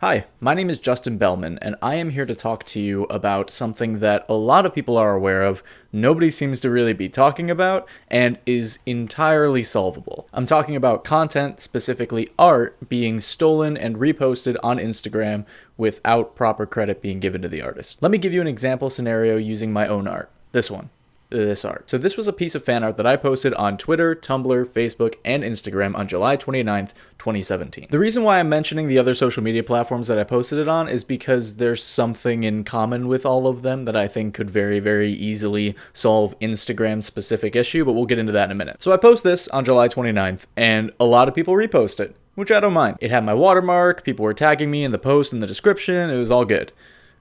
Hi, my name is Justin Bellman, and I am here to talk to you about something that a lot of people are aware of, nobody seems to really be talking about, and is entirely solvable. I'm talking about content, specifically art, being stolen and reposted on Instagram without proper credit being given to the artist. Let me give you an example scenario using my own art. This art. So this was a piece of fan art that I posted on Twitter, Tumblr, Facebook, and Instagram on July 29th, 2017. The reason why I'm mentioning the other social media platforms that I posted it on is because there's something in common with all of them that I think could very, very easily solve Instagram's specific issue, but we'll get into that in a minute. So I post this on July 29th, and a lot of people repost it, which I don't mind. It had my watermark, people were tagging me in the post and the description, it was all good.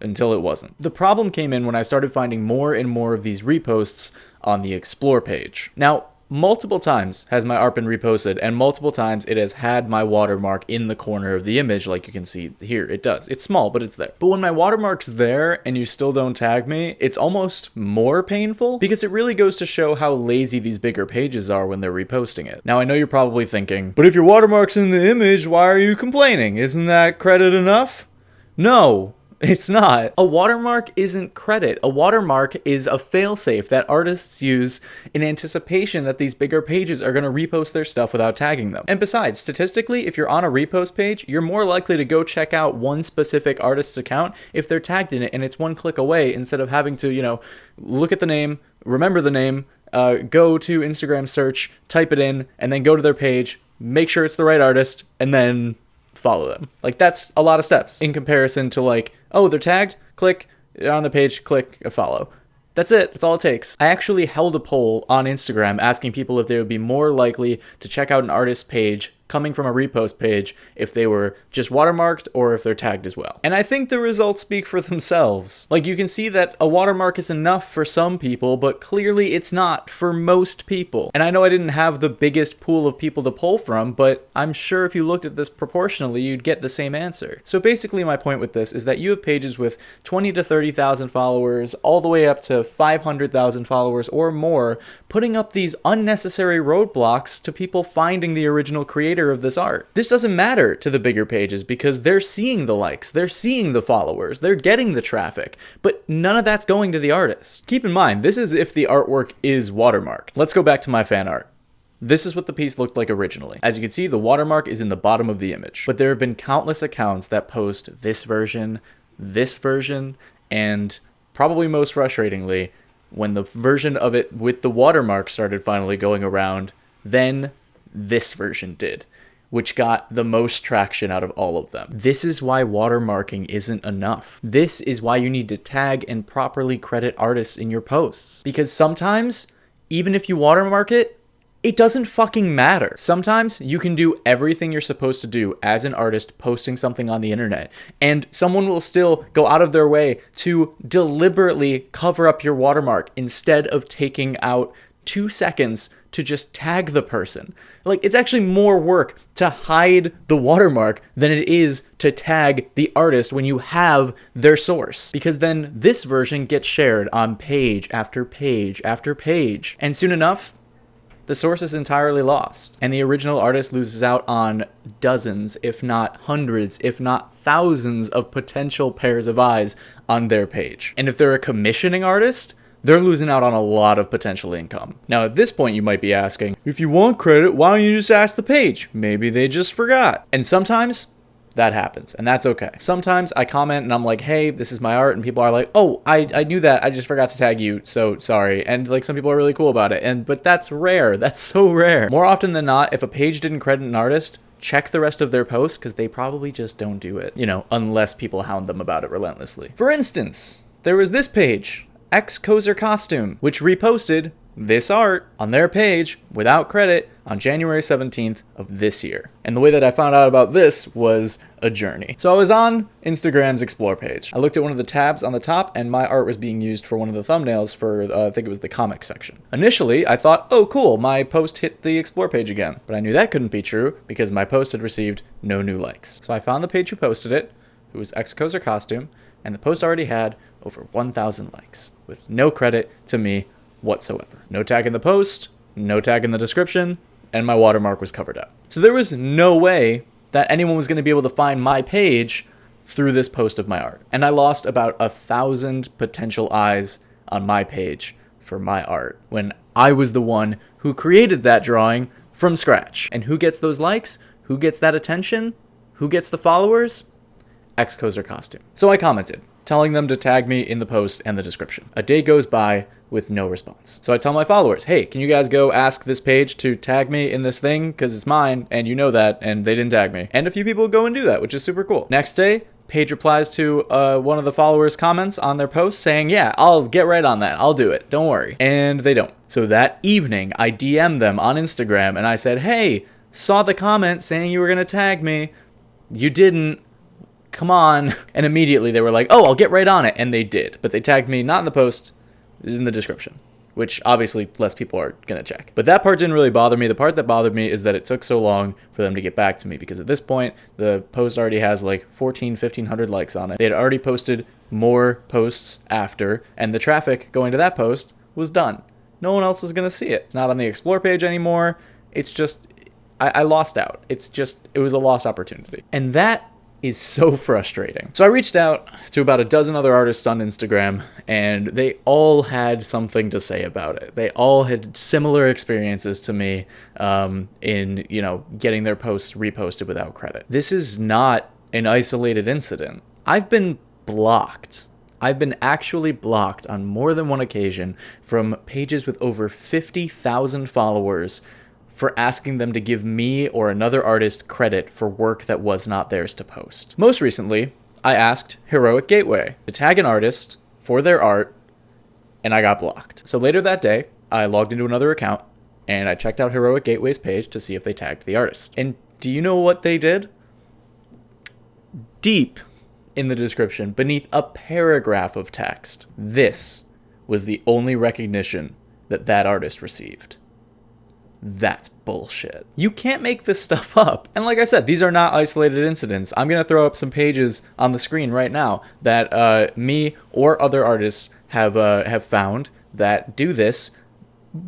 Until it wasn't. The problem came in when I started finding more and more of these reposts on the Explore page. Now, multiple times has my art been reposted, and multiple times it has had my watermark in the corner of the image, like you can see here. It does. It's small, but it's there. But when my watermark's there and you still don't tag me, it's almost more painful because it really goes to show how lazy these bigger pages are when they're reposting it. Now, I know you're probably thinking, but if your watermark's in the image, why are you complaining? Isn't that credit enough? No. It's not. A watermark isn't credit. A watermark is a failsafe that artists use in anticipation that these bigger pages are going to repost their stuff without tagging them. And besides, statistically, if you're on a repost page, you're more likely to go check out one specific artist's account if they're tagged in it and it's one click away instead of having to, look at the name, remember the name, go to Instagram search, type it in, and then go to their page, make sure it's the right artist, and then follow them. Like, that's a lot of steps in comparison to oh, they're tagged, click on the page, click follow. That's it. That's all it takes. I actually held a poll on Instagram asking people if they would be more likely to check out an artist's page coming from a repost page if they were just watermarked or if they're tagged as well. And I think the results speak for themselves. Like, you can see that a watermark is enough for some people, but clearly it's not for most people. And I know I didn't have the biggest pool of people to pull from, but I'm sure if you looked at this proportionally, you'd get the same answer. So basically my point with this is that you have pages with 20 to 30,000 followers, all the way up to 500,000 followers or more, putting up these unnecessary roadblocks to people finding the original creator of this art. This doesn't matter to the bigger pages because they're seeing the likes, they're seeing the followers, they're getting the traffic, but none of that's going to the artist. Keep in mind, this is if the artwork is watermarked. Let's go back to my fan art. This is what the piece looked like originally. As you can see, the watermark is in the bottom of the image, but there have been countless accounts that post this version, and probably most frustratingly, when the version of it with the watermark started finally going around, then this version did, which got the most traction out of all of them. This is why watermarking isn't enough. This is why you need to tag and properly credit artists in your posts. Because sometimes, even if you watermark it, it doesn't fucking matter. Sometimes you can do everything you're supposed to do as an artist posting something on the internet, and someone will still go out of their way to deliberately cover up your watermark instead of taking out 2 seconds to just tag the person. Like, it's actually more work to hide the watermark than it is to tag the artist when you have their source. Because then this version gets shared on page after page after page. And soon enough, the source is entirely lost. And the original artist loses out on dozens, if not hundreds, if not thousands of potential pairs of eyes on their page. And if they're a commissioning artist, they're losing out on a lot of potential income. Now, at this point, you might be asking, if you want credit, why don't you just ask the page? Maybe they just forgot. And sometimes that happens, and that's okay. Sometimes I comment and I'm like, hey, this is my art, and people are like, oh, I knew that, I just forgot to tag you, so sorry. And some people are really cool about it, but that's rare. That's so rare. More often than not, if a page didn't credit an artist, check the rest of their posts, because they probably just don't do it, unless people hound them about it relentlessly. For instance, there was this page, X-Kozer Costume, which reposted this art on their page without credit on January 17th of this year. And the way that I found out about this was a journey. So I was on Instagram's Explore page. I looked at one of the tabs on the top, and my art was being used for one of the thumbnails for, I think it was the comics section. Initially, I thought, oh cool, my post hit the Explore page again. But I knew that couldn't be true because my post had received no new likes. So I found the page who posted it. It was X-Kozer Costume, and the post already had over 1,000 likes with no credit to me whatsoever. No tag in the post, no tag in the description, and my watermark was covered up. So there was no way that anyone was going to be able to find my page through this post of my art. And I lost about 1,000 potential eyes on my page for my art when I was the one who created that drawing from scratch. And who gets those likes? Who gets that attention? Who gets the followers? X-Cozer Costume. So I commented, telling them to tag me in the post and the description. A day goes by with no response. So I tell my followers, hey, can you guys go ask this page to tag me in this thing? Because it's mine, and you know that, and they didn't tag me. And a few people go and do that, which is super cool. Next day, page replies to one of the followers' comments on their post saying, yeah, I'll get right on that. I'll do it. Don't worry. And they don't. So that evening, I DM'd them on Instagram, and I said, hey, saw the comment saying you were going to tag me. You didn't. Come on. And immediately they were like, oh, I'll get right on it. And they did. But they tagged me not in the post, in the description, which obviously less people are going to check. But that part didn't really bother me. The part that bothered me is that it took so long for them to get back to me, because at this point, the post already has like 1,500 likes on it. They had already posted more posts after, and the traffic going to that post was done. No one else was going to see it. It's not on the Explore page anymore. It's just, I lost out. It was a lost opportunity. And that is so frustrating. So I reached out to about a dozen other artists on Instagram, and they all had something to say about it. They all had similar experiences to me in, getting their posts reposted without credit. This is not an isolated incident. I've been blocked. I've been actually blocked on more than one occasion from pages with over 50,000 followers for asking them to give me or another artist credit for work that was not theirs to post. Most recently, I asked Heroic Gateway to tag an artist for their art, and I got blocked. So later that day, I logged into another account, and I checked out Heroic Gateway's page to see if they tagged the artist. And do you know what they did? Deep in the description, beneath a paragraph of text, this was the only recognition that artist received. That's bullshit. You can't make this stuff up. And like I said, these are not isolated incidents. I'm going to throw up some pages on the screen right now that me or other artists have found that do this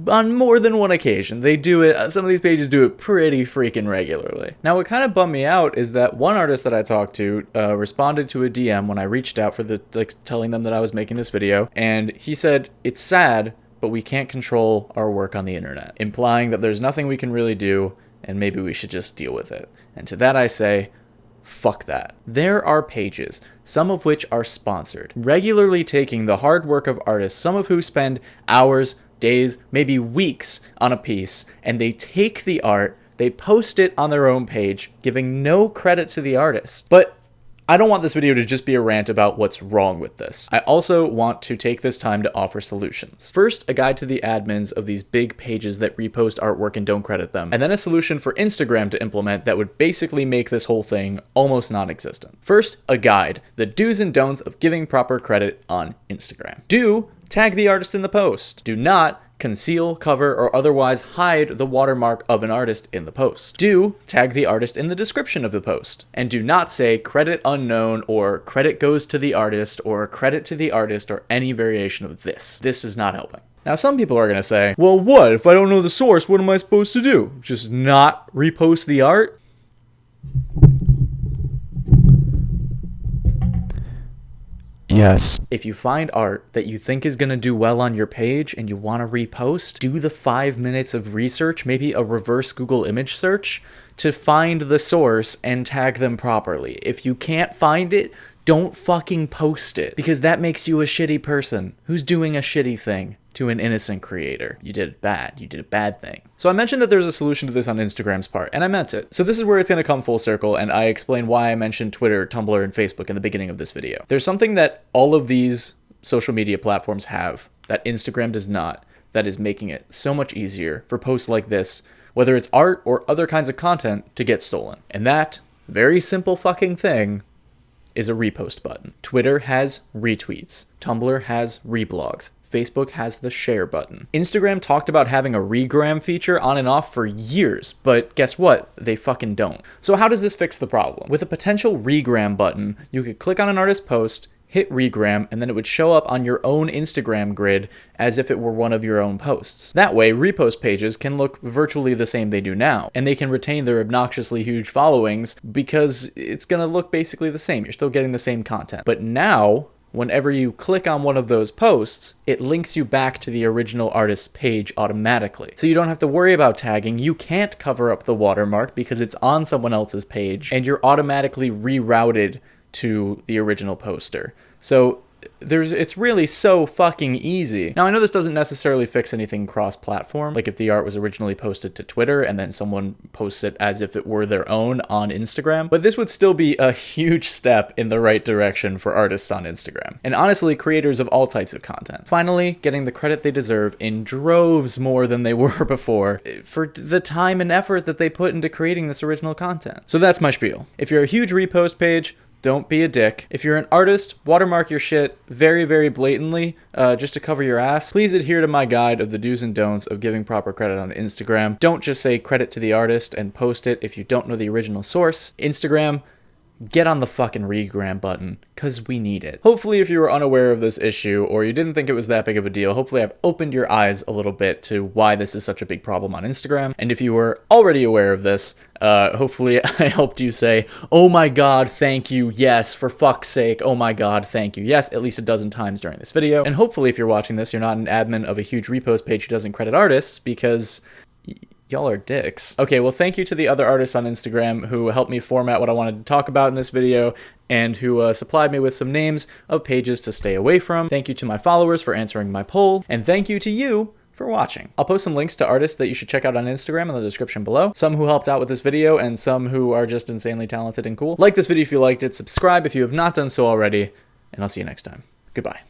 on more than one occasion. They do it, some of these pages do it pretty freaking regularly. Now, what kind of bummed me out is that one artist that I talked to responded to a DM when I reached out for telling them that I was making this video, and he said, it's sad, but we can't control our work on the internet, implying that there's nothing we can really do, and maybe we should just deal with it. And to that I say, fuck that. There are pages, some of which are sponsored, regularly taking the hard work of artists, some of who spend hours, days, maybe weeks on a piece, and they take the art, they post it on their own page, giving no credit to the artist. But I don't want this video to just be a rant about what's wrong with this. I also want to take this time to offer solutions. First, a guide to the admins of these big pages that repost artwork and don't credit them, and then a solution for Instagram to implement that would basically make this whole thing almost non-existent. First, a guide, the do's and don'ts of giving proper credit on Instagram. Do tag the artist in the post. Do not conceal, cover, or otherwise hide the watermark of an artist in the post. Do tag the artist in the description of the post. And do not say credit unknown or credit goes to the artist or credit to the artist or any variation of this. This is not helping. Now, some people are going to say, well, what? If I don't know the source, what am I supposed to do? Just not repost the art? Yes. If you find art that you think is going to do well on your page and you want to repost, do the 5 minutes of research, maybe a reverse Google image search, to find the source and tag them properly. If you can't find it, don't fucking post it, because that makes you a shitty person who's doing a shitty thing to an innocent creator. You did it bad. You did a bad thing. So I mentioned that there's a solution to this on Instagram's part, and I meant it. So this is where it's going to come full circle, and I explain why I mentioned Twitter, Tumblr, and Facebook in the beginning of this video. There's something that all of these social media platforms have that Instagram does not, that is making it so much easier for posts like this, whether it's art or other kinds of content, to get stolen. And that very simple fucking thing is a repost button. Twitter has retweets. Tumblr has reblogs. Facebook has the share button. Instagram talked about having a regram feature on and off for years, but guess what? They fucking don't. So how does this fix the problem? With a potential regram button, you could click on an artist's post, hit regram, and then it would show up on your own Instagram grid as if it were one of your own posts. That way, repost pages can look virtually the same they do now, and they can retain their obnoxiously huge followings because it's gonna look basically the same. You're still getting the same content. But now, whenever you click on one of those posts, it links you back to the original artist's page automatically. So you don't have to worry about tagging. You can't cover up the watermark because it's on someone else's page, and you're automatically rerouted to the original poster. So it's really so fucking easy. Now, I know this doesn't necessarily fix anything cross-platform, like if the art was originally posted to Twitter and then someone posts it as if it were their own on Instagram, but this would still be a huge step in the right direction for artists on Instagram, and honestly, creators of all types of content. Finally, getting the credit they deserve in droves more than they were before for the time and effort that they put into creating this original content. So that's my spiel. If you're a huge repost page, don't be a dick. If you're an artist, watermark your shit very, very blatantly, just to cover your ass. Please adhere to my guide of the do's and don'ts of giving proper credit on Instagram. Don't just say credit to the artist and post it if you don't know the original source. Instagram, get on the fucking regram button, because we need it. Hopefully, if you were unaware of this issue, or you didn't think it was that big of a deal, hopefully I've opened your eyes a little bit to why this is such a big problem on Instagram. And if you were already aware of this, hopefully I helped you say, oh my god, thank you, yes, for fuck's sake, oh my god, thank you, yes, at least a dozen times during this video. And hopefully if you're watching this, you're not an admin of a huge repost page who doesn't credit artists, because y'all are dicks. Okay, well, thank you to the other artists on Instagram who helped me format what I wanted to talk about in this video and who supplied me with some names of pages to stay away from. Thank you to my followers for answering my poll, and thank you to you for watching. I'll post some links to artists that you should check out on Instagram in the description below. Some who helped out with this video and some who are just insanely talented and cool. Like this video if you liked it, subscribe if you have not done so already, and I'll see you next time. Goodbye.